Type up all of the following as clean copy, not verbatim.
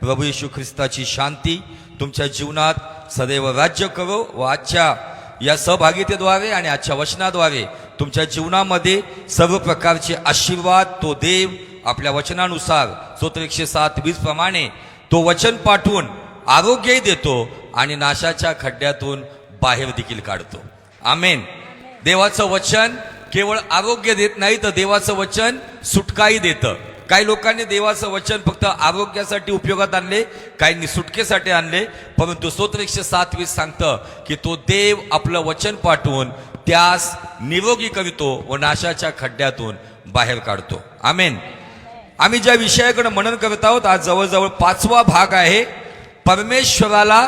प्रभू येशू ख्रिस्ताची शांती तुमच्या जीवनात सदैव राज्य करो व आजच्या या सहभागितेद्वारे आणि आजच्या वचनाद्वारे तुमच्या जीवनामध्ये सर्व प्रकारचे आशीर्वाद तो देव आपल्या वचनानुसार स्तोत्र 107:20 प्रमाणे तो वचन पाठवून आरोग्यही देतो आणि नाशाच्या खड्ड्यातून बाहेर देखील काढतो. आमेन. देवाचं वचन केवळ आरोग्य देत नाही तर देवाचं वचन सुटकाही देतं. काही लोकांनी देवाचं वचन फक्त आरोग्यासाठी उपयोगात आणले, काहींनी सुटकेसाठी आणले, परंतु स्तोत्र 107:20 सांगतं की तो देव आपलं वचन पाठवून त्यास निरोगी करतो व नाशाच्या खड्ड्यातून बाहेर काढतो. आमेन. आम्ही ज्या विषयाकडे मनन करत आहोत आज जवळजवळ 5वा भाग आहे परमेश्वराला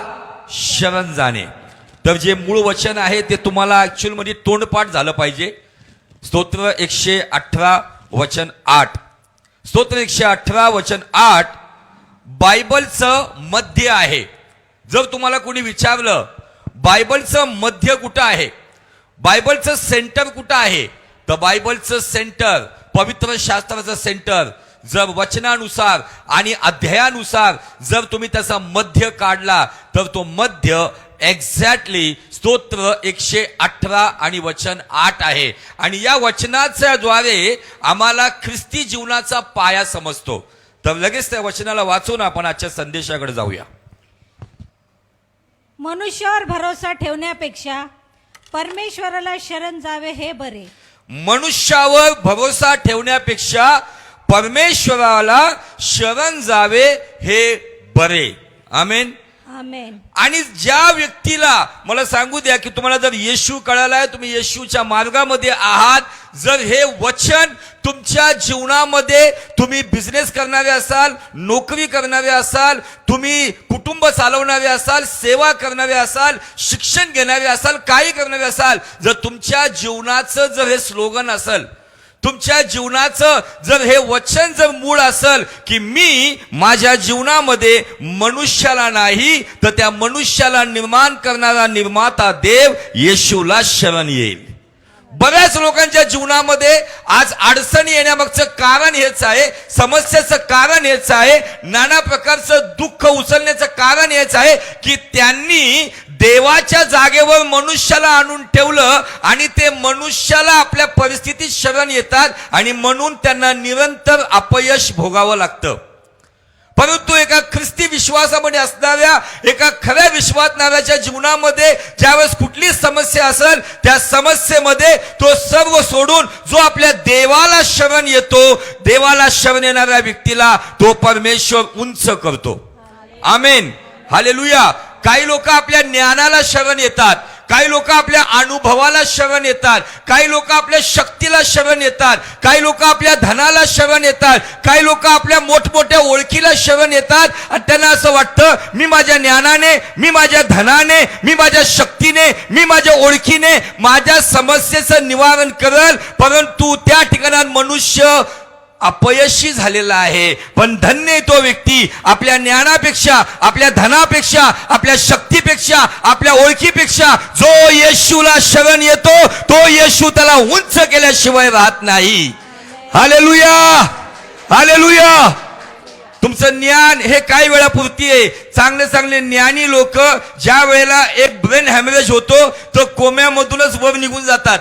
शरण जाणे. तर जे मूळ वचन आहे ते तुम्हाला ऍक्च्युअल मध्ये तोंडपाठ झालं पाहिजे. स्तोत्र 118 वचन 8. स्तोत्र 118 वचन 8 बायबलचं मध्य आहे. जर तुम्हाला कोणी विचारलं बायबलचं मध्य कुठं आहे, बायबलचं सेंटर कुठं आहे, तर बायबलचं सेंटर, पवित्र शास्त्राचं सेंटर जर वचनानुसार आणि अध्यायानुसार जर तुम्ही त्याचा मध्य काढला तर तो मध्य एक्झॅक्टली स्तोत्र 118 आणि वचन 8 आहे. आणि या वचनाच्या द्वारे आम्हाला ख्रिस्ती जीवनाचा पाया समजतो. तर लगेच त्या वचनाला वाचून आपण आजच्या संदेशाकडे जाऊया. मनुष्यावर भरोसा ठेवण्यापेक्षा परमेश्वराला शरण जावे हे बरे. मनुष्यावर भरोसा ठेवण्यापेक्षा परमेश्वराला शरण जावे हे बरे. आमेन. आमेन. आणि ज्या व्यक्तीला मला सांगू द्या की तुम्हाला जर येशू कळालाय, तुम्ही येशूच्या मार्गामध्ये आहात, जर हे वचन तुमच्या जीवनामध्ये तुम्ही बिझनेस करणारे असाल, नोकरी करणारे असाल, तुम्ही कुटुंब चालवणारे असाल, सेवा करणारे असाल, शिक्षण घेणारे असाल, काही करणारे असाल, जर तुमच्या जीवनाचं जर हे स्लोगन असेल, तुमच्या जीवनाचं जर हे वचन जर मूळ असेल की मी माझ्या जीवनामध्ये मनुष्याला नाही तर त्या मनुष्याला निर्माण करणारा निर्माता देव येशूला शरण येईल. बऱ्याच लोकांच्या जीवनामध्ये आज अडचणी येण्यामागचं कारण हेच आहे, समस्येचं कारण हेच आहे, नाना प्रकारचं दुःख उचलण्याचं कारण हेच आहे की त्यांनी देवाच्या जागेवर मनुष्याला आणून ठेवलं आणि ते मनुष्याला आपल्या परिस्थितीत शरण येतात आणि म्हणून त्यांना निरंतर अपयश भोगावं लागतं. परंतु एका ख्रिस्ती विश्वासामध्ये असणाऱ्या एका खऱ्या विश्वासणाऱ्याच्या जीवनामध्ये ज्यावेळेस कुठली समस्या असेल त्या समस्येमध्ये तो सर्व सोडून जो आपल्या देवाला शरण येतो, देवाला शरण येणाऱ्या व्यक्तीला तो परमेश्वर उंच करतो. आमेन. हालेलुया. काही लोक आपल्या ज्ञानाला शरण येतात, काही लोक आपल्या अनुभवाला शरण येतात, काही लोक आपल्या शक्तीला शरण येतात, काही लोक आपल्या धनाला शरण येतात, काही लोक आपल्या मोठमोठ्या ओळखीला शरण येतात आणि त्यांना असं वाटतं मी माझ्या ज्ञानाने, मी माझ्या धनाने, मी माझ्या शक्तीने, मी माझ्या ओळखीने माझ्या समस्येचं निवारण करेल. परंतु त्या ठिकाणात मनुष्य अपयशी झालेला आहे. पण धन्य तो व्यक्ती आपल्या ज्ञानापेक्षा, आपल्या धनापेक्षा, आपल्या शक्तीपेक्षा, आपल्या ओळखीपेक्षा जो येशूला शरण येतो तो येशू त्याला उंच केल्याशिवाय राहत नाही. हालेलुया. हालेलुया. तुमचं ज्ञान हे काही वेळापुरती आहे. चांगले चांगले ज्ञानी लोक ज्या वेळेला एक ब्रेन हॅमरेज होतो तर कोम्यामधूनच वर निघून जातात.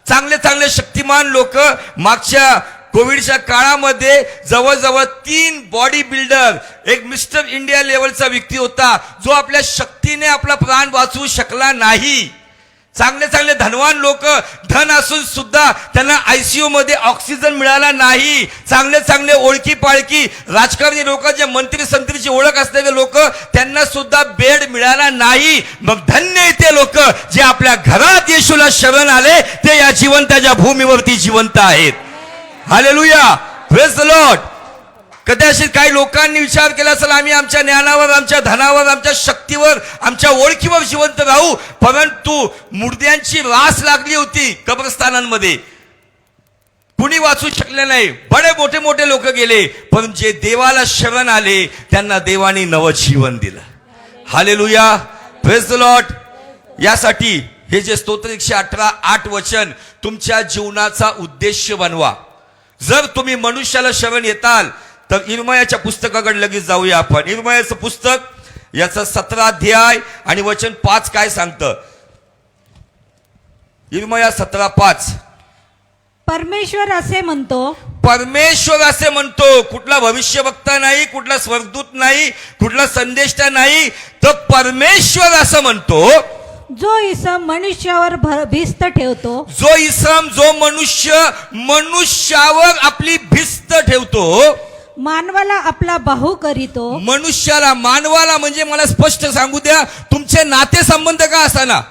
चांगले चांगले शक्तिमान लोक मागच्या कोविडच्या काळामध्ये जवळजवळ 3 बॉडी बिल्डर, एक मिस्टर इंडिया लेवलचा व्यक्ती होता जो आपल्या शक्तीने आपला प्राण वाचवू शकला नाही. चांगले चांगले धनवान लोक, धन असून सुद्धा त्यांना ICU मध्ये ऑक्सिजन मिळाला नाही. चांगले चांगले ओळखी पाळखी राजकारणी लोक, जे मंत्री संत्रीची ओळख असलेले लोक, त्यांना सुद्धा बेड मिळाला नाही. मग धन्य ते लोक जे आपल्या घरात येशूला शरण आले ते या जिवंताच्या भूमीवरती जिवंत आहेत. हालेलुया. Praise the Lord. कदाचित काही लोकांनी विचार केला असेल आम्ही आमच्या ज्ञानावर, आमच्या धनावर, आमच्या शक्तीवर, आमच्या ओळखीवर जिवंत राहू, परंतु मुर्द्यांची रास लागली होती कब्रस्थानांमध्ये, कुणी वाचू शकले नाही. बडे मोठे मोठे लोक गेले, पण जे देवाला शरण आले त्यांना देवाने नवं जीवन दिलं. हालेलुया. Praise the Lord. यासाठी हे जे स्तोत्र 118:8 वचन तुमच्या जीवनाचा उद्देश बनवा. जर तुम्ही मनुष्याला शरण येताल तर इर्मयाच्या पुस्तकाकडे लगेच जाऊया आपण. इर्मयाचं पुस्तक याचा 17 अध्याय आणि वचन 5 काय सांगतं. इर्मया 17:5. परमेश्वर असे म्हणतो, परमेश्वर असे म्हणतो. कुठला भविष्यवक्ता नाही, कुठला स्वर्गदूत नाही, कुठला संदेष्टा नाही, तर परमेश्वर असं म्हणतो, जो इसम मनुष्यावर भिस्त ठेवतो, जो इसम जो मनुष्य मनुष्यावर आपली भिस्त ठेवतो, मानवाला आपला बाहू करीतो. मनुष्याला मानवाला म्हणजे मला स्पष्ट सांगू द्या, तुमचे नातेसंबंध का असाना,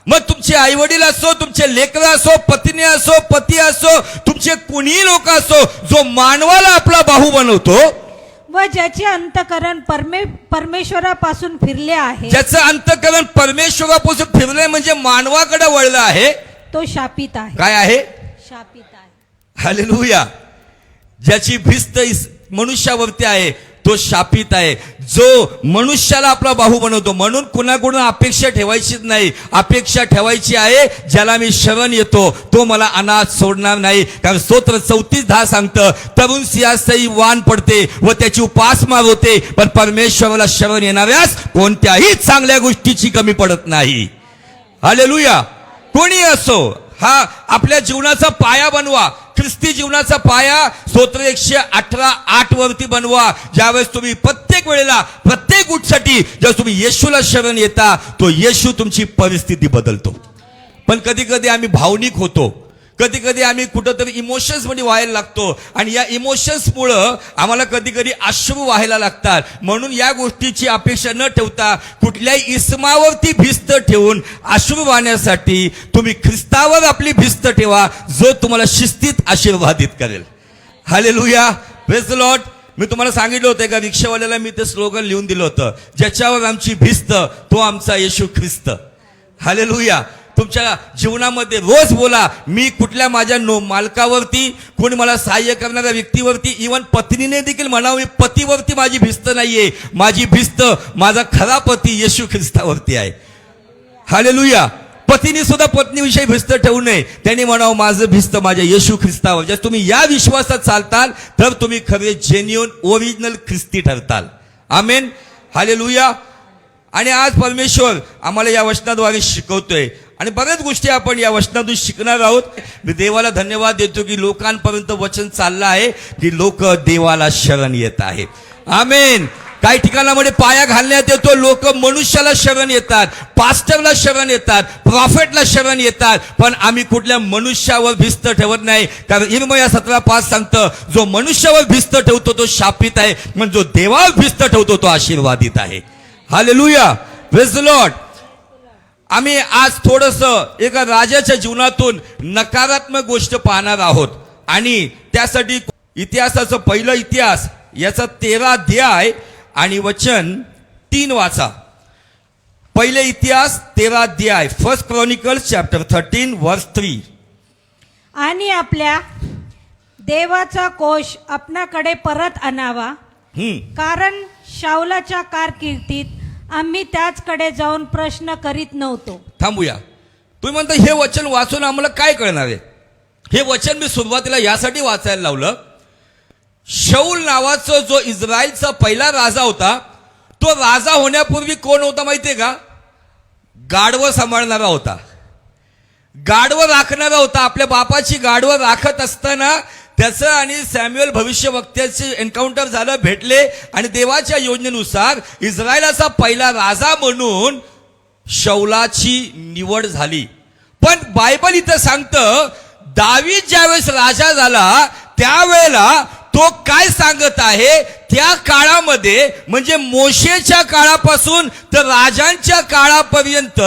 मग तुमचे आई वडील असो, तुमचे लेकरं असो, पत्नी असो, पती असो, तुमचे कुणीही लोक असो, जो मानवाला आपला बाहू बनवतो व ज्याचे अंतकरण परमेश्वरापासून फिरले आहे, ज्याचं अंतकरण परमेश्वरापासून फिरले म्हणजे मानवाकडे वळलं आहे, तो शापित आहे. काय आहे? शापित आहे. हालेलुया. ज्याची भिस्त मनुष्यावरती आहे तो शापित आहे. जो मनुष्याला आपला बाहू बनवतो. म्हणून कुणाकडून अपेक्षा ठेवायचीच नाही. अपेक्षा ठेवायची आहे ज्याला मी शरण येतो तो मला अनाथ सोडणार नाही. कारण स्तोत्र 34:10 सांगतं, तरुण सिंहासही वान पडते व त्याची उपासमार होते, पण परमेश्वराला शरण येणाऱ्यास कोणत्याही चांगल्या गोष्टीची कमी पडत नाही. हालेलुया. कोणी असो, हा आपल्या जीवनाचा पाया बनवा. ख्रिस्ती जीवनाचा पाया स्तोत्र 118:8 वरती बनवा. ज्यावेळेस तुम्ही प्रत्येक वेळेला प्रत्येक गोष्टीसाठी ज्यावेळेस तुम्ही येशूला शरण येता, तो येशू तुमची परिस्थिती बदलतो. पण कधी कधी आम्ही भावनिक होतो, कधी कधी आम्ही कुठंतरी इमोशन्स मध्ये व्हायला लागतो आणि या इमोशन्समुळं आम्हाला कधी कधी अश्रू व्हायला लागतात. म्हणून या गोष्टीची अपेक्षा न ठेवता कुठल्याही इसमावरती भिस्त ठेवून अश्रू वाहण्यासाठी तुम्ही ख्रिस्तावर आपली भिस्त ठेवा, जो तुम्हाला शिस्तीत आशीर्वादित करेल. हालेलुया. Praise the lord. मी तुम्हाला सांगितलं होतं एका रिक्षावाल्याला मी ते स्लोगन लिहून दिलं होतं, ज्याच्यावर आमची भिस्त तो आमचा येशू ख्रिस्त. हालेलुया. तुमच्या जीवनामध्ये रोज बोला, मी कुठल्या माझ्या मालकावरती, कोणी मला सहाय्य करणाऱ्या व्यक्तीवरती, इवन पत्नीने देखील म्हणावं, पतीवरती माझी भिस्त नाहीये, माझी भिस्त माझा खरा पती येशू ख्रिस्तावरती आहे. हालेलुया. पतीने सुद्धा पत्नीविषयी भिस्त ठेवू नये. त्यांनी म्हणावं, माझं भिस्त माझ्या येशू ख्रिस्तावर. जर तुम्ही या विश्वासात चालताल तर तुम्ही खरे जेन्युइन ओरिजिनल ख्रिस्ती ठरताल. आमेन. हालेलुया. आणि आज परमेश्वर आम्हाला या वचनाद्वारे शिकवतोय आणि बऱ्याच गोष्टी आपण या वचनातून शिकणार आहोत. मी देवाला धन्यवाद देतो की लोकांपर्यंत वचन चाललं आहे, की लोक देवाला शरण येत आहे. आमेन. काही ठिकाणामध्ये पाया घालण्यात येतो, लोक मनुष्याला शरण येतात, पास्टरला शरण येतात, प्रॉफेटला शरण येतात, पण आम्ही कुठल्या मनुष्यावर भिस्त ठेवत नाही. कारण इर्मया 17:5 सांगतं, जो मनुष्यावर भिस्त ठेवतो तो शापित आहे, पण जो देवावर भिस्त ठेवतो तो आशीर्वादित आहे. हालेलुया. Praise the Lord. आम्ही आज थोडंसं एका राजाच्या जीवनातून नकारात्मक गोष्ट पाहणार आहोत आणि त्यासाठी इतिहासाचं पहिलं इतिहास याचा 13 अध्याय आणि वचन 3 वाचा. पहिले इतिहास 13 अध्याय, 1 Chronicles chapter 13 verse 3. आणि आपल्या देवाचा कोश आपणाकडे परत आणावा, कारण शाऊलाच्या कारकिर्दीत आम्ही त्याचकडे जाऊन प्रश्न करीत नव्हतो. थांबूया. तुम्ही म्हणता हे वचन वाचून आम्हाला काय कळणार आहे? हे वचन मी सुरुवातीला यासाठी वाचायला लावलं, शाऊल नावाचा जो इस्रायलचा पहिला राजा होता, तो राजा होण्यापूर्वी कोण होता माहितीये का? गाढवं सांभाळणारा होता, गाढवं राखणारा होता. आपल्या बापाची गाढवं राखत असताना त्याचं आणि सॅम्युएल भविष्यवक्त्याचे एन्काउंटर झालं, भेटले आणि देवाच्या योजनेनुसार इस्रायलाचा पहिला राजा म्हणून शाऊलाची निवड झाली. पण बायबल इथं सांगतं, दावीद ज्यावेळेस राजा झाला त्यावेळेला तो काय सांगत आहे, त्या काळामध्ये म्हणजे मोशेच्या काळापासून तर राजांच्या काळापर्यंत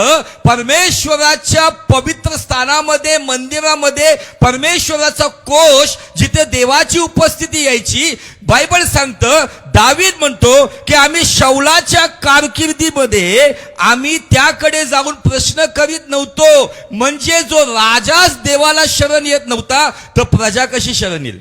परमेश्वराच्या पवित्र स्थानामध्ये, मंदिरामध्ये परमेश्वराचा कोश जिथे देवाची उपस्थिती यायची, बायबल सांगतं, दावीद म्हणतो की आम्ही शाऊलाच्या कारकिर्दीमध्ये आम्ही त्याकडे जाऊन प्रश्न करीत नव्हतो. म्हणजे जो राजाच देवाला शरण येत नव्हता तर प्रजा कशी शरण येईल?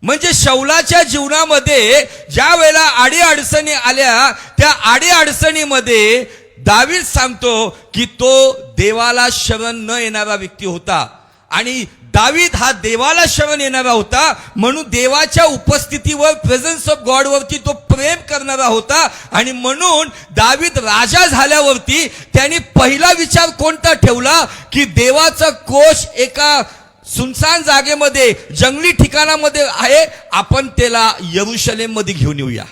म्हणजे शाऊलाच्या जीवनामध्ये ज्या वेळेला आडी अडचणी आल्या, त्या आडी अडचणीमध्ये दावीद सांगतो की तो देवाला शरण न येणारा व्यक्ती होता. आणि दावीद हा देवाला शरण येणारा होता, म्हणून देवाच्या उपस्थितीवर, प्रेझेन्स ऑफ गॉड वरती तो प्रेम करणारा होता. आणि म्हणून दावीद राजा झाल्यावरती त्यांनी पहिला विचार कोणता ठेवला की देवाचा कोष एका सुनसान जागेमध्ये, जंगली ठिकाणामध्ये आहे, आपण त्याला यरुशलेम मध्ये घेऊन येऊया.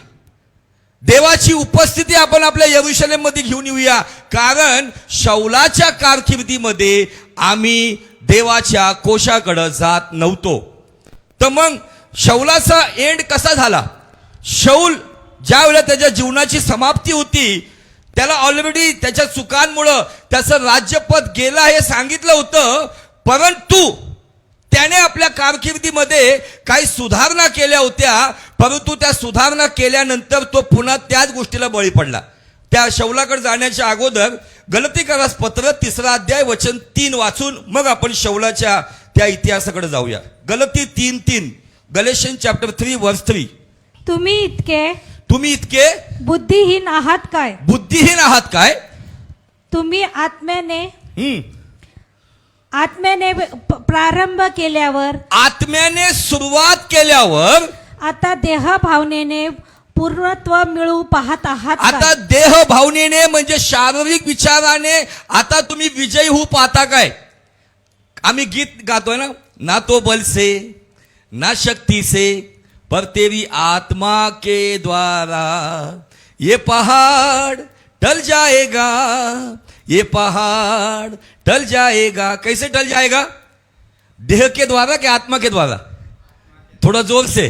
देवाची उपस्थिती आपण आपल्या यरुशलेम मध्ये घेऊन येऊया. कारण शौलाच्या कारकिर्दीमध्ये आम्ही देवाच्या कोशाकडे जात नव्हतो. तर मग शौलाचा एंड कसा झाला? शौल ज्या वेळेला त्याच्या जीवनाची समाप्ती होती, त्याला ऑलरेडी त्याच्या चुकांमुळं त्याचं राज्यपद गेलं हे सांगितलं होतं. परंतु त्याने आपल्या कारकिर्दीमध्ये काही सुधारणा केल्या होत्या, परंतु त्या सुधारणा केल्यानंतर तो पुन्हा त्याच गोष्टीला बळी पडला. त्या शौलाकडे जाण्याच्या अगोदर गलतीकारास पत्र 3 अध्याय वचन 3 वाचून मग आपण शौलाच्या त्या इतिहासाकडे जाऊया. गलती 3:3, गलेशियन चॅप्टर 3 वर्स 3. तुम्ही इतके बुद्धिहीन आहात काय? बुद्धिहीन आहात काय? तुम्ही आत्म्याने प्रारंभ केल्यावर, आत्म्याने सुरुवात केल्यावर आता देह भावनेने पूर्णत्व मिळू पाहत आहात काय? आता देह भावनेने म्हणजे शारीरिक विचाराने आता तुम्ही विजयी होऊ पाहता काय? आम्ही गीत गातोय ना तो बल से ना शक्ती से पर तेरी आत्मा के द्वारा ये पहाड़ टल जाएगा, ये पहाड़ टल जाएगा. कैसे टल जाएगा? देह के द्वारा कि आत्मा के द्वारा? थोड़ा जोर से.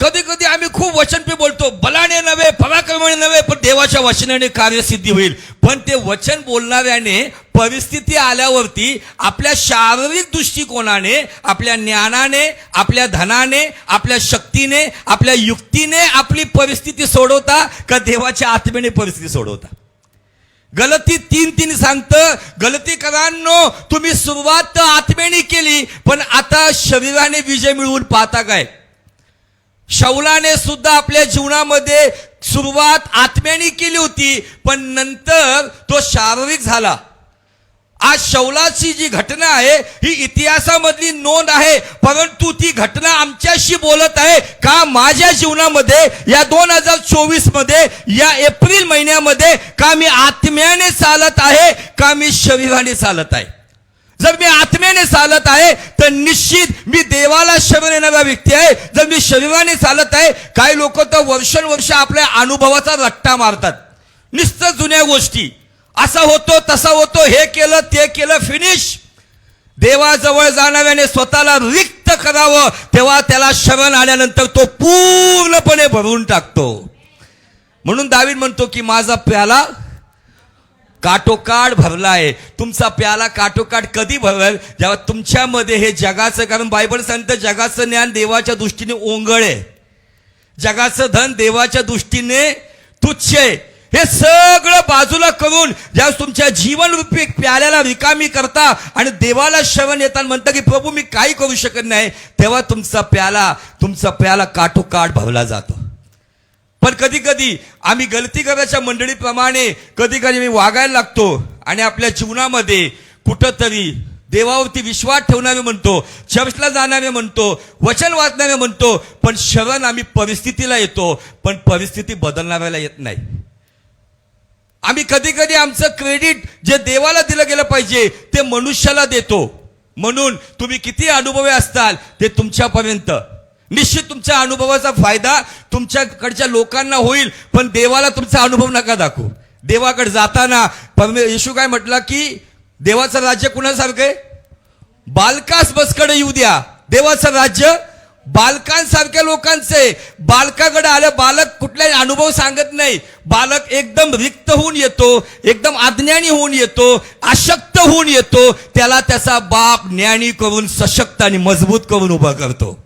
कधी कधी आम्ही खूप वचन पे बोलतो, बलाने नव्हे, पराक्रमाने नव्हे, पण देवाच्या वचनाने कार्यसिद्धी होईल. पण ते वचन बोलणाऱ्याने परिस्थिती आल्यावरती आपल्या शारीरिक दृष्टिकोनाने, आपल्या ज्ञानाने, आपल्या धनाने, आपल्या शक्तीने, आपल्या युक्तीने आपली परिस्थिती सोडवता का देवाच्या आत्म्याने परिस्थिती सोडवता? गलती 3:3 सांगतं, गलतीकरांनो तुम्ही सुरुवात तर आत्म्याने केली, पण आता शरीराने विजय मिळवून पाहता काय? शौलाने सुद्धा आपल्या जीवनामध्ये सुरुवात आत्म्याने केली होती, पण नंतर तो शारीरिक झाला. आज शौलाची जी घटना आहे ही इतिहासामधली नोंद आहे, परंतु ती घटना आमच्याशी बोलत आहे का माझ्या जीवनामध्ये या 2024 मध्ये, या एप्रिल महिन्यामध्ये, का मी आत्म्याने चालत आहे का मी शरीराने चालत आहे? जर मी आत्म्याने चालत आहे तर निश्चित मी देवाला शरण येणारा व्यक्ती आहे. जर मी शरीराने चालत आहे, काही लोक तर वर्षानुवर्ष आपल्या अनुभवाचा रट्टा मारतात, नुसतं जुन्या गोष्टी, असा होतो तसा होतो, हे केलं ते केलं, फिनिश. देवाजवळ जाणाऱ्याने स्वतःला रिक्त करावं, तेव्हा त्याला शरण आल्यानंतर तो पूर्णपणे भरून टाकतो. म्हणून दावीद म्हणतो की माझा प्याला काठोकाठ भरला आहे. तुमचा प्याला काठोकाठ कधी भरल? जेव्हा तुमच्यामध्ये हे जगाचं, कारण बायबल सांगतं जगाचं ज्ञान देवाच्या दृष्टीने ओंगळ आहे, जगाचं धन देवाच्या दृष्टीने तुच्छ आहे. हे सगळं बाजूला करून ज्या तुमच्या जीवनरूपी प्याल्याला रिकामी करता आणि देवाला शरण येताना म्हणता की प्रभू मी काही करू शकत नाही, तेव्हा तुमचा प्याला काठोकाठ भरला जातो. पण कधी कधी आम्ही गलतीकराच्या मंडळीप्रमाणे कधी कधी मी वागायला लागतो आणि आपल्या जीवनामध्ये कुठंतरी देवावरती विश्वास ठेवणारे म्हणतो, चर्चला जाणारे म्हणतो, वचन वाचणारे म्हणतो, पण शरण आम्ही परिस्थितीला येतो, पण परिस्थिती बदलणाऱ्याला येत नाही. आम्ही कधी कधी आमचं क्रेडिट जे देवाला दिलं गेलं पाहिजे ते मनुष्याला देतो. म्हणून तुम्ही किती अनुभवी असताल ते तुमच्यापर्यंत, निश्चित तुमच्या अनुभवाचा फायदा तुमच्याकडच्या लोकांना होईल, पण देवाला तुमचा अनुभव नका दाखवू. देवाकडे जाताना येशू काय म्हटलं की देवाचं राज्य कुणासारखं आहे? बालकास बसकडे येऊ द्या. देवाचं राज्य बालकांसारख्या लोकांचे. बालकाकडे आलं, बालक कुठलाही अनुभव सांगत नाही, बालक एकदम रिक्त होऊन येतो, एकदम अज्ञानी होऊन येतो, अशक्त होऊन येतो. त्याला त्याचा बाप ज्ञानी करून सशक्त आणि मजबूत करून उभा करतो.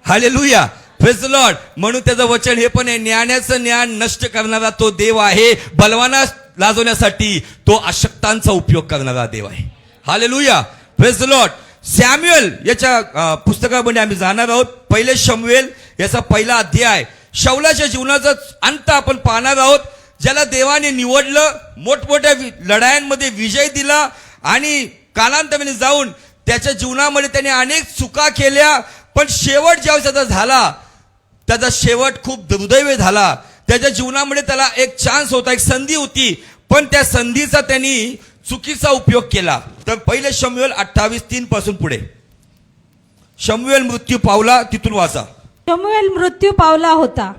Hallelujah, praise the Lord. म्हणून त्याचं वचन हे पण आहे, ज्ञानाचं ज्ञान नष्ट करणारा तो देव आहे, बलवानास लाजवण्यासाठी तो अशक्तांचा उपयोग करणारा देव आहे. Hallelujah, praise the Lord. Samuel याच्या पुस्तकामध्ये आम्ही जाणार आहोत. 1 शमूएल याचा 1 अध्याय. शौलाच्या जीवनाचा अंत आपण पाहणार आहोत, ज्याला देवाने निवडलं, मोठमोठ्या लढायांमध्ये विजय दिला आणि कालांतराने जाऊन त्याच्या जीवनामध्ये त्याने अनेक चुका केल्या, पण शेवट ज्यावेळेस त्याचा झाला, त्याचा शेवट खूप दुर्दैवी झाला. त्याच्या जीवनामध्ये त्याला एक चान्स होता, एक संधी होती, पण त्या संधीचा त्यांनी चुकीचा उपयोग केला. तर पहिले शमूएल 28:3 पासून पुढे. शमूएल मृत्यू पावला, तिथून वाचा. शमूएल मृत्यू पावला होता.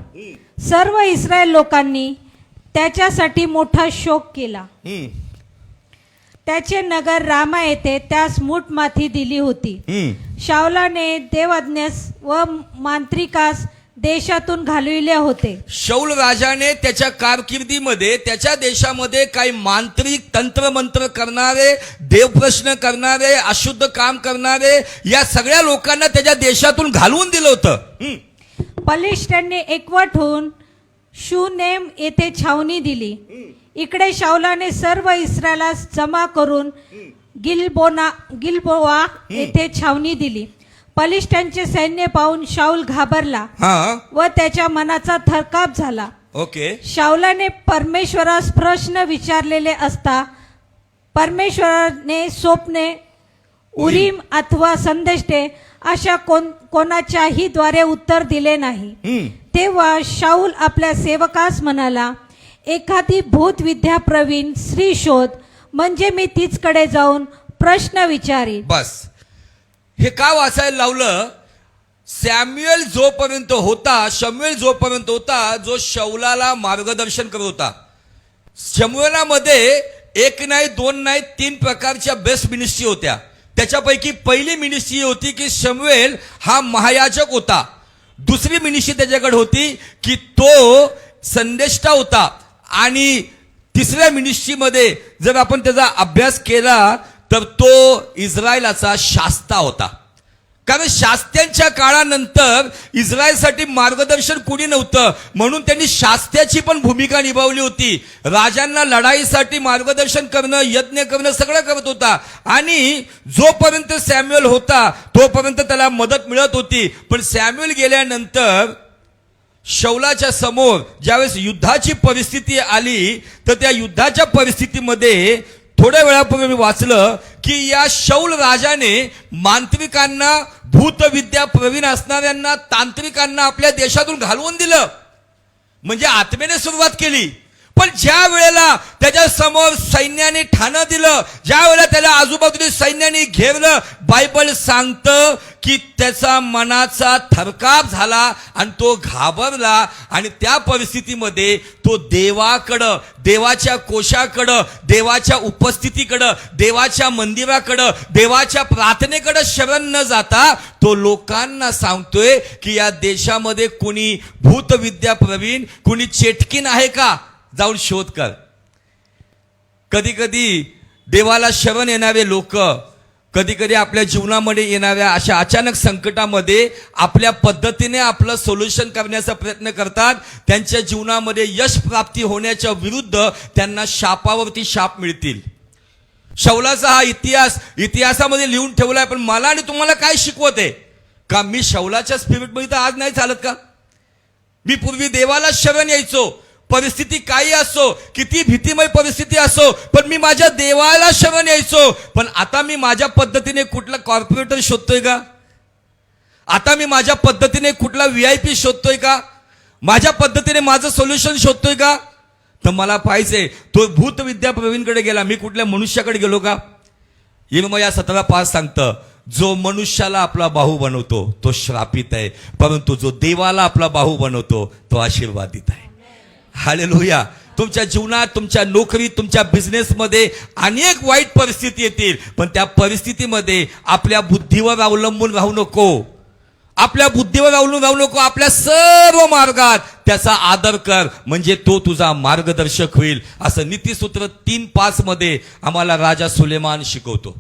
सर्व इस्रायल लोकांनी त्याच्यासाठी मोठा शोक केला. त्याचे नगर रामा येथे त्यास मूठ माती दिली होती. शाऊलाने देवज्ञास व मांत्रिकास देशातून घालविले होते. शौल राजाने त्याच्या कारकिर्दीमध्ये त्याच्या देशामध्ये काही मांत्रिक तंत्रमंत्र करणारे, देवप्रश्न करणारे, अशुद्ध काम करणारे या सगळ्या लोकांना त्याच्या देशातून घालवून दिलं होतं. पलिष्ठांनी एकवट होऊन शूनेम येथे छावणी दिली. इकडे शाऊलाने सर्व इस्रायलास जमा करून गिलबोआ येथे छावणी दिली. पलिष्ठांचे सैन्य पाहून शाऊल घाबरला व त्याच्या मनाचा थरकाप झाला. ओके. शाऊलाने परमेश्वरास प्रश्न विचारलेले असता परमेश्वराने स्वप्ने, उरीम अथवा संदेष्टे अशा कोणाच्याही द्वारे उत्तर दिले नाही. तेव्हा शाऊल आपल्या सेवकास म्हणाला, एखादी भूतविद्या प्रवीण स्त्री शोध, म्हणजे मी तीचकडे जाऊन प्रश्न विचारीन. बस हे का वाचायला लावलं? सॅम्युएल जोपर्यंत होता, जो शौलाला मार्गदर्शन करत होता. शमूएलामध्ये एक नाही, दोन नाही, 3 प्रकारच्या बेस्ट मिनिस्ट्री होत्या. त्याच्यापैकी पहिली मिनिस्ट्री होती की शमूएल हा महायाजक होता. दुसरी मिनिस्ट्री त्याच्याकडे होती की तो संदेष्टा होता. आणि तिसऱ्या मिनिस्ट्रीमध्ये जर आपण त्याचा अभ्यास केला तर तो इस्रायलाचा शास्ता होता. कारण शास्त्यांच्या काळानंतर इस्रायलसाठी मार्गदर्शन कुणी नव्हतं, म्हणून त्यांनी शास्त्याची पण भूमिका निभावली होती. राजांना लढाईसाठी मार्गदर्शन करणं, यज्ञ करणं सगळं करत होता. आणि जोपर्यंत सॅम्युएल होता तोपर्यंत त्याला मदत मिळत होती. पण सॅम्युएल गेल्यानंतर शौलाच्या समोर ज्यावेळेस युद्धाची परिस्थिती आली, तर त्या युद्धाच्या परिस्थितीमध्ये थोड्या वेळापूर्वी मी वाचलं की या शौल राजाने मांत्रिकांना, भूतविद्या प्रवीण असणाऱ्यांना, तांत्रिकांना आपल्या देशातून घालवून दिलं. म्हणजे आत्मेने सुरुवात केली. पण ज्या वेळेला त्याच्या समोर सैन्याने ठाणं दिलं, ज्या वेळेला त्याला आजूबाजूने सैन्याने घेरलं, बायबल सांगतं की त्याचा मनाचा थरकाप झाला आणि तो घाबरला. आणि त्या परिस्थितीमध्ये तो देवाकडं, देवाच्या कोशाकडं, देवाच्या उपस्थितीकडं, देवाच्या मंदिराकडं, देवाच्या प्रार्थनेकडं शरण न जाता तो लोकांना सांगतोय की या देशामध्ये कुणी भूतविद्या प्रवीण, कुणी चेटकीन आहे का, जाऊन शोध कर. कधी कधी देवाला शरण येणारे लोक, कधी कधी आपल्या जीवनामध्ये येणाऱ्या अशा अचानक संकटामध्ये आपल्या पद्धतीने आपलं सोल्युशन करण्याचा प्रयत्न करतात. त्यांच्या जीवनामध्ये यश प्राप्ती होण्याच्या विरुद्ध त्यांना शापावरती शाप मिळतील. शौलाचा हा इतिहासामध्ये लिहून ठेवलाय. पण मला आणि तुम्हाला काय शिकवत आहे का? मी शौलाच्या स्पिरिटमध्ये तर आज नाही चालत का? मी पूर्वी देवाला शरण यायचो. परिस्थिती काही असो, किती भीतीमय परिस्थिती असो, पण मी माझ्या देवाला शरण यायचो. पण आता मी माझ्या पद्धतीने कुठला कॉर्पोरेटर शोधतोय का? आता मी माझ्या पद्धतीने कुठला VIP शोधतोय का? माझ्या पद्धतीने माझं सोल्युशन शोधतोय का? तर मला पाहिजे तो भूतविद्या प्रवीणकडे गेला, मी कुठल्या मनुष्याकडे गेलो का? यिर्मया 17:5 सांगतं, जो मनुष्याला आपला बाहू बनवतो तो श्रापित आहे, परंतु जो देवाला आपला बाहू बनवतो तो आशीर्वादित आहे. हालेलुया. तुमच्या जीवनात, तुमच्या नोकरीत, तुमच्या बिझनेसमध्ये अनेक वाईट परिस्थिती येतील, पण त्या परिस्थितीमध्ये आपल्या बुद्धीवर अवलंबून राहू नको. आपल्या बुद्धीवर अवलंबून राहू नको. आपल्या सर्व मार्गात त्याचा आदर कर, म्हणजे तो तुझा मार्गदर्शक होईल. असं नीतिसूत्र 3:5 मध्ये आम्हाला राजा सुलेमान शिकवतो.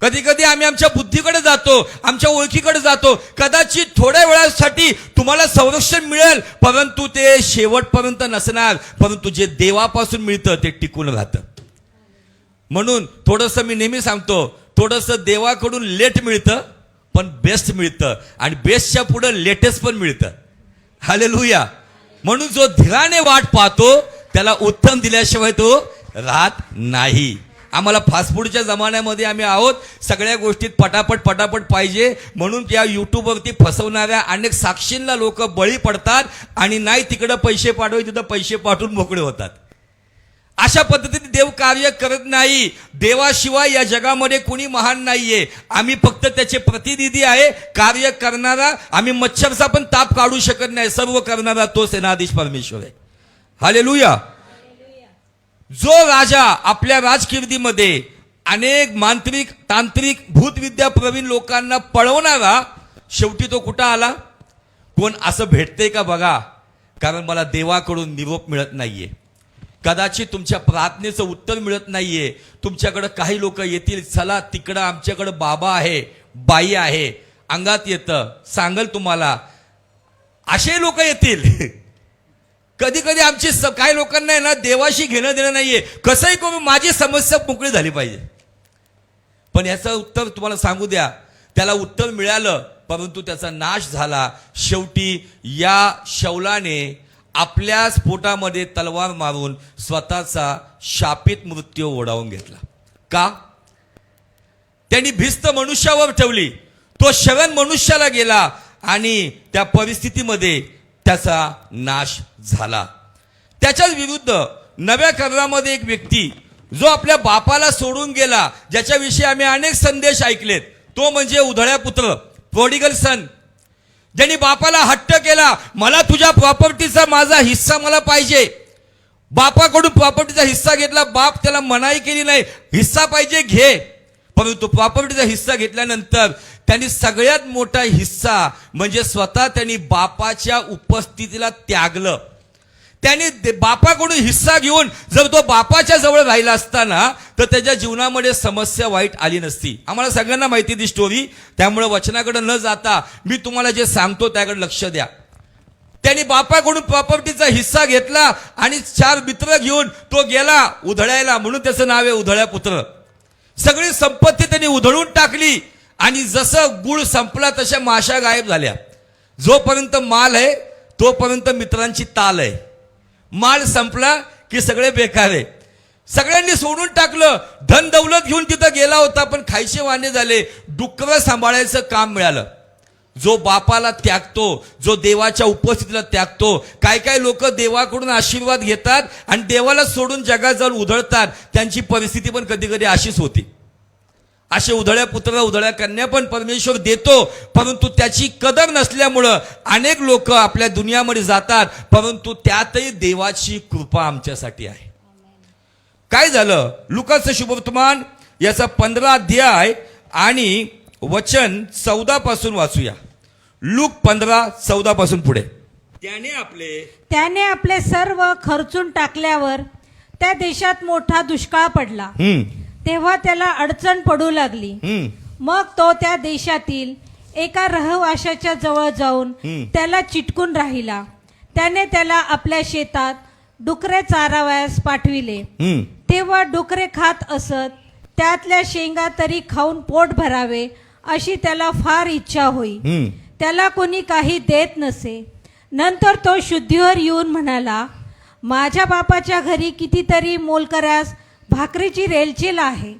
कधी कधी आम्ही आमच्या बुद्धीकडे जातो, आमच्या ओळखीकडे जातो. कदाचित थोड्या वेळासाठी तुम्हाला संरक्षण मिळेल, परंतु ते शेवटपर्यंत नसणार. परंतु जे देवापासून मिळतं ते टिकून राहतं. म्हणून थोडंसं मी नेहमी सांगतो, थोडंसं देवाकडून लेट मिळतं पण बेस्ट मिळतं, आणि बेस्टच्या पुढं लेटेस्ट पण मिळतं. हालेलुया. म्हणून जो धीराने वाट पाहतो त्याला उत्तम दिल्याशिवाय तो राहत नाही. आम्हाला फास्टफूडच्या जमान्यामध्ये आम्ही आहोत, सगळ्या गोष्टीत पटापट पटापट पाहिजे, म्हणून त्या युट्यूबवरती फसवणाऱ्या अनेक साक्षींना लोक बळी पडतात आणि नाही तिकडं पैसे पाठवू तिथं पैसे पाठवून मोकळे होतात. अशा पद्धतीने देव कार्य करत नाही. देवाशिवाय या जगामध्ये कोणी महान नाहीये, आम्ही फक्त त्याचे प्रतिनिधी आहे. कार्य करणारा, आम्ही मच्छरचा पण ताप काढू शकत नाही, सर्व करणारा तो सेनाधीश परमेश्वर आहे. हालेलुया. जो राजा आपल्या राजकीर्दीमध्ये अनेक मांत्रिक तांत्रिक भूतविद्या प्रवीण लोकांना पळवणारा, शेवटी तो कुठं आला? कोण असं भेटते का बघा, कारण मला देवाकडून निरोप मिळत नाहीये, कदाचित तुमच्या प्रार्थनेचं उत्तर मिळत नाहीये. तुमच्याकडे काही लोक येतील, चला तिकडं आमच्याकडे बाबा आहे, बाई आहे, अंगात येतं, सांगल तुम्हाला, असे लोक येतील. कधी कधी आमची काही लोकांना आहे ना देवाशी घेणं देणं नाहीये, कसंही करून माझी समस्या मोकळी झाली पाहिजे. पण याचं उत्तर तुम्हाला सांगू द्या, त्याला उत्तर मिळालं परंतु त्याचा नाश झाला. शेवटी या शौलाने आपल्या स्फोटामध्ये तलवार मारून स्वतःचा शापित मृत्यू ओढावून घेतला. का? त्यांनी भिस्त मनुष्यावर ठेवली, तो शरण मनुष्याला गेला आणि त्या परिस्थितीमध्ये त्याचा नाश झाला. त्याच्याच विरुद्ध नव्या करारामध्ये एक व्यक्ती जो आपल्या बापाला सोडून गेला, ज्याच्याविषयी आम्ही अनेक संदेश ऐकलेत, तो म्हणजे उधळ्या पुत्र, प्रोडिगल सन, ज्यांनी बापाला हट्ट केला, मला तुझ्या प्रॉपर्टीचा माझा हिस्सा मला पाहिजे. बापाकडून प्रॉपर्टीचा हिस्सा घेतला, बाप त्याला मनाई केली नाही, हिस्सा पाहिजे घे. परंतु प्रॉपर्टीचा हिस्सा घेतल्यानंतर त्यांनी सगळ्यात मोठा हिस्सा म्हणजे स्वतः त्यांनी बापाच्या उपस्थितीला त्यागलं. त्यांनी बापाकडून हिस्सा घेऊन जर तो बापाच्या जवळ राहिला असताना तर त्याच्या जीवनामध्ये समस्या वाईट आली नसती. आम्हाला सगळ्यांना माहिती ती स्टोरी, त्यामुळे वचनाकडे न जाता मी तुम्हाला जे सांगतो त्याकडे लक्ष द्या. त्यांनी बापाकडून प्रॉपर्टीचा हिस्सा घेतला आणि 4 मित्र घेऊन तो गेला उधळायला, म्हणून त्याचं नाव आहे उधळ्या पुत्र. सगळी संपत्ती त्यांनी उधळून टाकली आणि जसं गुळ संपला तशा माशा गायब झाल्या. जोपर्यंत माल आहे तोपर्यंत मित्रांची ताल आहे, माल संपला की सगळे बेकार आहे. सगळ्यांनी सोडून टाकलं, धन दौलत घेऊन तिथं गेला होता, पण खायचे वांदे झाले, डुक्करं सांभाळायचं काम मिळालं. जो बापाला त्यागतो, जो देवाच्या उपस्थितीला त्यागतो, काय काय लोक देवाकडून आशीर्वाद घेतात आणि देवाला सोडून जगात जाऊन उधळतात, त्यांची परिस्थिती पण कधी कधी अशीच होती. असे उधळ्या पुत्र उधळ्या कन्या पण परमेश्वर देतो, परंतु त्याची कदर नसल्यामुळं अनेक लोक आपल्या दुनियामध्ये जातात, परंतु त्यातही देवाची कृपा आमच्यासाठी आहे. काय झालं? लुकाचं शुभवर्तमान याचा 15 अध्याय आणि वचन 14 पासून वाचूया. लूक 15:14 पासून पुढे. त्याने आपले सर्व खर्चून टाकल्यावर त्या देशात मोठा दुष्काळ पडला. तेव्हा त्याला अडचण पडू लागली. मग तो त्या देशातील एका रहवाशाच्या जवळ जाऊन त्याला चिटकून राहिला. त्याने त्याला आपल्या शेतात डुकरे चारावयास पाठविले. तेव्हा डुकरे खात असत, त्यातल्या शेंगा तरी खाऊन पोट भरावे अशी त्याला फार इच्छा होई. त्याला कोणी काही देत नसे. नंतर तो शुद्धीवर येऊन म्हणाला, माझ्या बापाच्या घरी कितीतरी मोलकऱ्यास भाकरीची रेलचेल आहे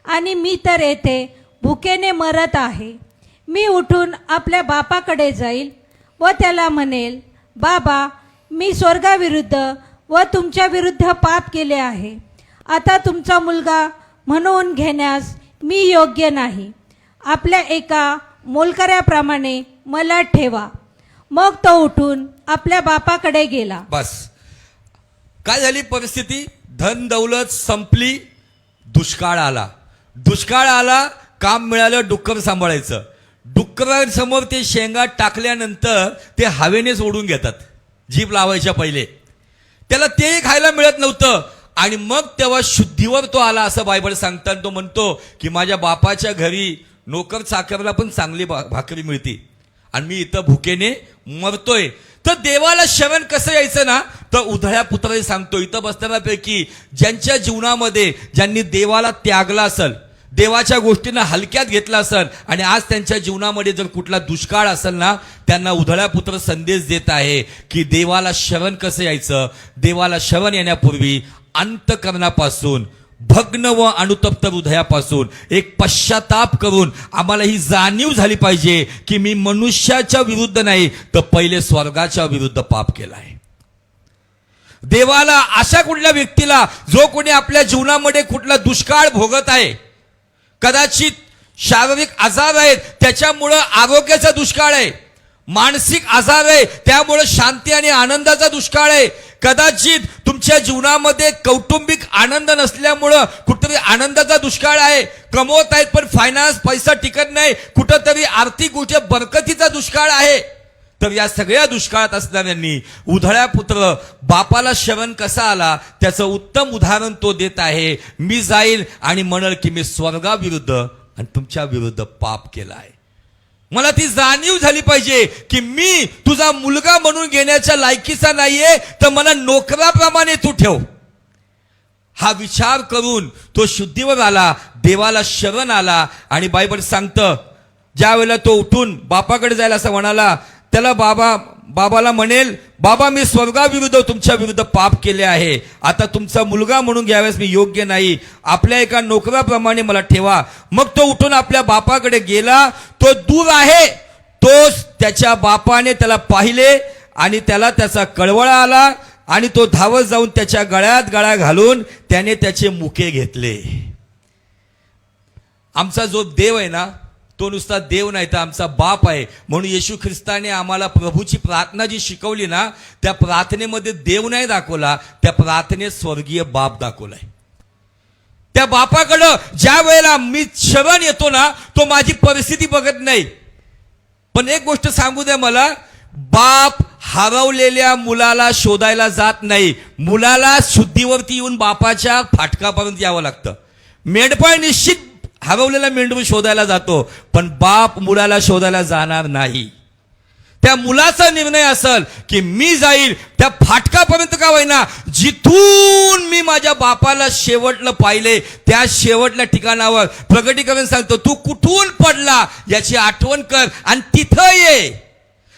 आणि मी तर येथे भुकेने मरत आहे. मी उठून आपल्या बापाकडे जाईल व त्याला म्हणेल, बाबा, मी स्वर्गाविरुद्ध व तुमच्या विरुद्ध पाप केले आहे. आता तुमचा मुलगा म्हणून घेण्यास मी योग्य नाही. आपल्या एका मोलकऱ्याप्रमाणे मला ठेवा. मग तो उठून आपल्या बापाकडे गेला. बस काय झाली परिस्थिती? धन दौलत संपली, दुष्काळ आला. दुष्काळ आला, काम मिळालं डुक्कर सांभाळायचं. डुक्करांसमोर ते शेंगा टाकल्यानंतर ते हवेनेच ओढून घेतात, जीभ लावायच्या पहिले. त्याला ते खायला मिळत नव्हतं आणि मग तेव्हा शुद्धीवर तो आला असं बायबल सांगताना तो म्हणतो की माझ्या बापाच्या घरी नोकर चाकरला पण चांगली भाकरी मिळते आणि मी इथं भुकेने मरतोय. तर देवाला शरण कसं यायचं ना, तर उधळ्या पुत्राने सांगतो, इथं बसणाऱ्यापैकी ज्यांच्या जीवनामध्ये ज्यांनी देवाला त्यागला असेल, देवाच्या गोष्टींना हलक्यात घेतला असेल आणि आज त्यांच्या जीवनामध्ये जर कुठला दुष्काळ असेल ना, त्यांना उधळ्या पुत्र संदेश देत आहे की देवाला शरण कसं यायचं. देवाला शरण येण्यापूर्वी अंतकरणापासून भग्न व अनुतप्त हृदयापासून एक पश्चाताप करून आम्हाला ही जाणीव झाली पाहिजे की मी मनुष्याच्या विरुद्ध नाही तर पहिले स्वर्गाच्या विरुद्ध पाप केलाय. देवाला अशा कुठल्या व्यक्तीला जो कोणी आपल्या जीवनामध्ये कुठला दुष्काळ भोगत आहे, कदाचित शारीरिक आजार आहेत त्याच्यामुळं आरोग्याचा दुष्काळ आहे, मानसिक आजार आहे त्यामुळे शांती आणि आनंदाचा दुष्काळ आहे, कदाचित तुमच्या जीवनामध्ये कौटुंबिक आनंद नसल्यामुळं कुठेतरी आनंदाचा दुष्काळ आहे, कमवत आहेत पण फायनान्स पैसा टिकत नाही, कुठंतरी आर्थिक गोष्टी बरकतीचा दुष्काळ आहे. तर या सगळ्या दुष्काळात असणाऱ्यांनी उधळ्या पुत्र बापाला शरण कसा आला त्याचं उत्तम उदाहरण तो देत आहे. मी जाईल आणि म्हणल की मी स्वर्गाविरुद्ध आणि तुमच्या विरुद्ध पाप केला आहे. मला ती जाणीव झाली पाहिजे की मी तुझा मुलगा म्हणून घेण्याच्या लायकीचा नाहीये, तर मला नोकराप्रमाणे तू ठेव. हा विचार करून तो शुद्धीवर आला, देवाला शरण आला. आणि बायबल सांगतं ज्या वेळेला तो उठून बापाकडे जायला असं म्हणाला, त्याला बाबाला म्हणेल, बाबा मी स्वर्गाविरुद्ध तुमच्या विरुद्ध पाप केले आहे, आता तुमचा मुलगा म्हणून घ्यावेस मी योग्य नाही, आपल्या एका नोकराप्रमाणे मला ठेवा. मग तो उठून आपल्या बापाकडे गेला. तो दूर आहे, तो त्याच्या बापाने त्याला पाहिले आणि त्याला त्याचा कळवळा आला आणि तो धावत जाऊन त्याच्या गळ्यात गळा घालून त्याने त्याचे मुके घेतले. आमचा जो देव आहे ना तो नुसता देव नाही तर आमचा बाप आहे. म्हणून येशू ख्रिस्ताने आम्हाला प्रभूची प्रार्थना जी शिकवली ना त्या प्रार्थनेमध्ये देव नाही दाखवला, त्या प्रार्थनेत स्वर्गीय बाप दाखवलाय. त्या बापाकडं ज्या वेळेला मी शरण येतो ना तो माझी परिस्थिती बघत नाही. पण एक गोष्ट सांगू द्या मला, बाप हरवलेल्या मुलाला शोधायला जात नाही, मुलाला शुद्धीवरती येऊन बापाच्या फाटकापर्यंत यावं लागतं. मेंढपाळ निश्चित हरवलेला मेंढरू शोधायला जातो, पण बाप मुलाला शोधायला जाणार नाही. त्या मुलाचा निर्णय असेल की मी जाईल त्या फाटकापर्यंत का होईना, जिथून मी माझ्या बापाला शेवटलं पाहिले त्या शेवटल्या ठिकाणावर प्रगटीकरण सांगतो, तू कुठून पडला याची आठवण कर आणि तिथं ये.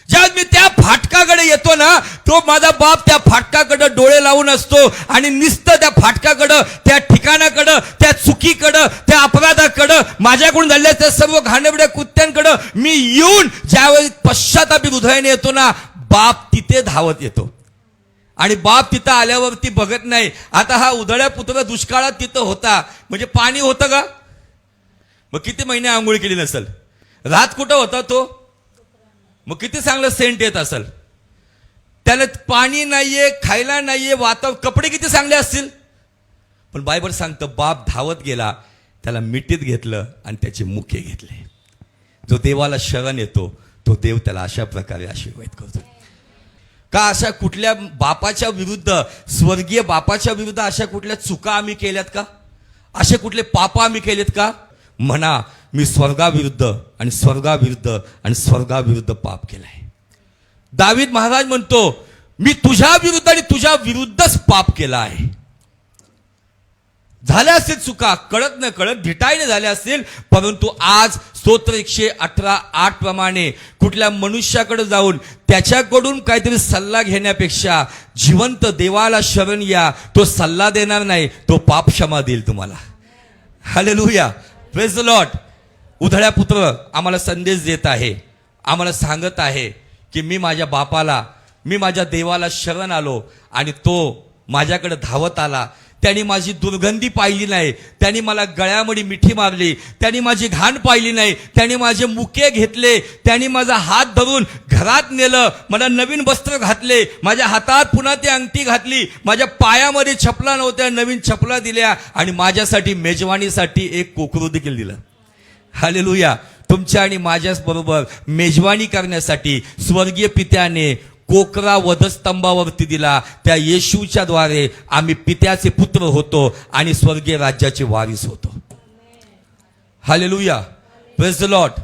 ज्यावेळेस मी त्या फाटकाकडे येतो ना तो माझा बाप त्या फाटकाकडे डोळे लावून असतो आणि नुसतं त्या फाटकाकडं, त्या ठिकाणाकडं, त्या चुकीकडं, त्या अपराधाकडं, माझ्याकडून झालेल्या त्या सर्व घाणेरड्या कृत्यांकडं मी येऊन ज्यावेळेस पश्चातापी हृदयाने येतो ना बाप तिथे धावत येतो. आणि बाप तिथं आल्यावरती बघत नाही. आता हा उधळ्या पुत्र दुष्काळात तिथं होता म्हणजे पाणी होतं का, मग किती महिने आंघोळ केली नसेल, रात कुठं होता तो, मग किती चांगलं सेंट येत असेल, त्याला पाणी नाहीये, खायला नाहीये, वातावरण, कपडे किती चांगले असतील. पण बायबल सांगतं बाप धावत गेला, त्याला मिठीत घेतलं आणि त्याचे मुके घेतले. जो देवाला शरण येतो तो देव त्याला अशा प्रकारे आशीर्वाद करतो. का अशा कुठल्या बापाच्या विरुद्ध, स्वर्गीय बापाच्या विरुद्ध अशा कुठल्या चुका आम्ही केल्यात का, असे कुठले पाप आम्ही केलेत का. म्हणा मी स्वर्गाविरुद्ध आणि स्वर्गाविरुद्ध आणि स्वर्गाविरुद्ध पाप केलाय. दावीद महाराज म्हणतो मी तुझ्या विरुद्ध आणि तुझ्या विरुद्धच पाप केला आहे. झाल्या असतील चुका, कळत न कळत ढिटाईने झाल्या असतील, परंतु आज स्तोत्र 118:8 प्रमाणे कुठल्या मनुष्याकडे जाऊन त्याच्याकडून काहीतरी सल्ला घेण्यापेक्षा जिवंत देवाला शरण या. तो सल्ला देणार नाही, तो पाप क्षमा देईल तुम्हाला. Hallelujah, praise the lord. उधळ्या पुत्र आम्हाला संदेश देत आहे, आम्हाला सांगत आहे की मी माझ्या बापाला, मी माझ्या देवाला शरण आलो आणि तो माझ्याकडे धावत आला. त्यांनी माझी दुर्गंधी पाहिली नाही, त्यांनी मला गळ्यामध्ये मिठी मारली, त्यांनी माझी घाण पाहिली नाही, त्यांनी माझे मुके घेतले, त्यांनी माझा हात धरून घरात नेलं, मला नवीन वस्त्र घातले, माझ्या हातात पुन्हा ती अंगठी घातली, माझ्या पायामध्ये चपला नव्हत्या नवीन चपला दिल्या आणि माझ्यासाठी मेजवानीसाठी एक कोकरू देखील दिलं. हालेलुया. तुमच्या आणि माझ्याच बरोबर मेजवानी करण्यासाठी स्वर्गीय पित्याने कोकरा वधस्तंभावरती दिला. त्या येशूच्या द्वारे आम्ही पित्याचे पुत्र होतो आणि स्वर्गीय राज्याचे वारीस होतो. Hallelujah, praise the Lord.